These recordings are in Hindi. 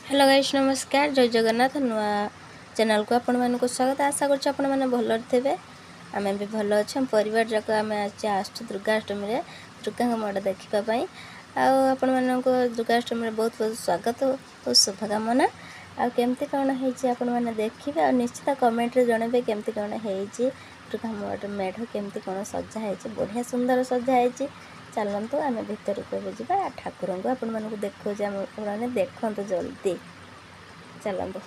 हेलो गाइस नमस्कार जय जगन्नाथ नुआ चैनल को आपण मानक स्वागत। आशा करछ आपण माने भल थे। आम भी भल अच्छे परिवार जाक आम आसु दुर्गाष्टमी रे दुर्गा मड़ देखापी आपण मानक दुर्गाष्टमी बहुत बहुत स्वागत और शुभकामना। आमती कौन है देखिए और निश्चित कमेंट रे जनइबे केमती कौन है दुर्गा मड़ मेढ़ केमती कौन सजा है बढ़िया सुंदर सजा है। चलतु आम भितर को जा ठाकुर को आपण मानक देखो देखु जल्दी चलतु।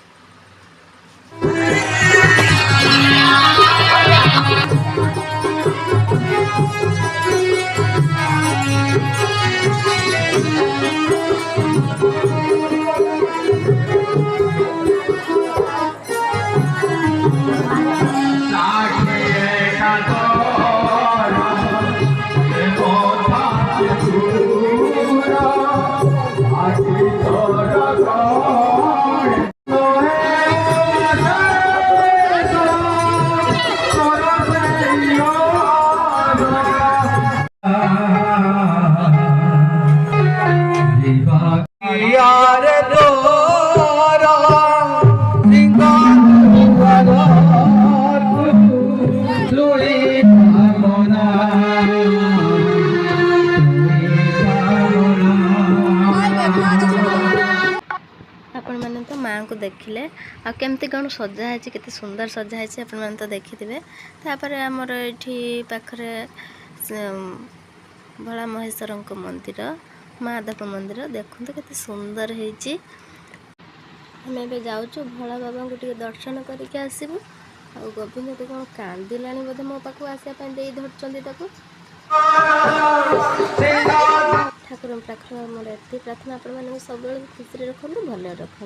आपण मैंने तो माँ को देखिले आमती कौन सजा है केते सुंदर सजा है आपण मैंने तो देखिथे। तापर आमर ये पाखरे भोला महेश्वर मंदिर महादेव मंदिर देखु केते सुंदर है। आम ए जाऊँ भोला बाबा को दर्शन करके आसबू। आ गोविंद तो कौन कांदिला बोधे मो पाक आसापी दे धरती ठाकुर पाखर मोर एति प्रार्थना आपण मैंने सब खुशी रखु भल रखु।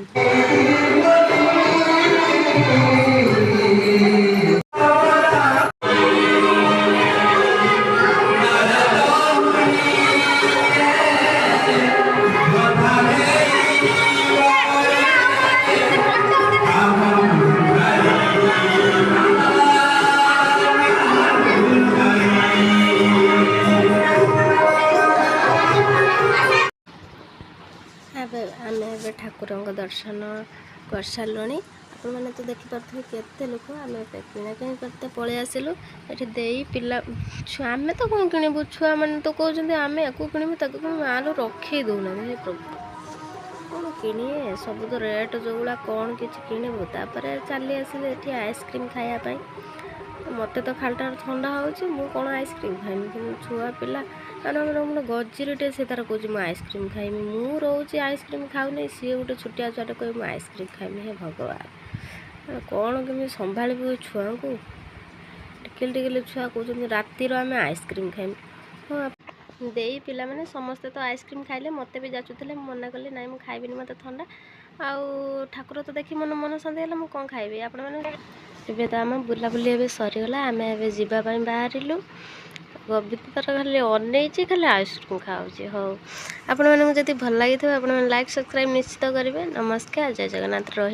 आम ठाकुर दर्शन कर सारे आपण मैंने तो देखिपे केते लोक आम किणाकिणी करते पलि आसिलु। ये दे पिला छुआ आम तो कौन किणबू छुआ मैंने तो कहते आम या किणबू ताकू मालो रखे दौना हे प्रभु कौन किणिए सब तो रेट जो गुला कौन कि किणबू। तापर चली आसिले ये आइसक्रीम खायापी मत तो खालटा ठंडा हो कौन आइसक्रीम खाइमी कि छुआ पिला मैंने गजरीटे से तार कह मुझे आइसक्रीम खाइमी मु रोचे आइसक्रीम खाऊनी सी गोटे छोटिया छुआटे कह मुझे आइसक्रीम खाइमी। हे भगवान कौन केमी संभा छुआ को टिकिल टिकिल छुआ कहते राति आम आइसक्रीम खाइमी। हाँ दे पिला मैंने समस्ते तो आइसक्रीम खाइले मत भी जाचुले मना कली ना मुझे खाइबी मत ठंडा आउ ठाकुर तो देखी मन मन शांति है कौन खाइबी। आपण मैंने एबे तो आम बुलाबुली एबे सरीगला आम एबे जीवाई बाहरिलु। गोविंद तार खाली अनैची खाली आइसक्रीम खाऊँ। हाँ आपण मैंने जब भल लगी आप लाइक सब्सक्राइब निश्चित करेंगे। नमस्कार जय जगन्नाथ रही।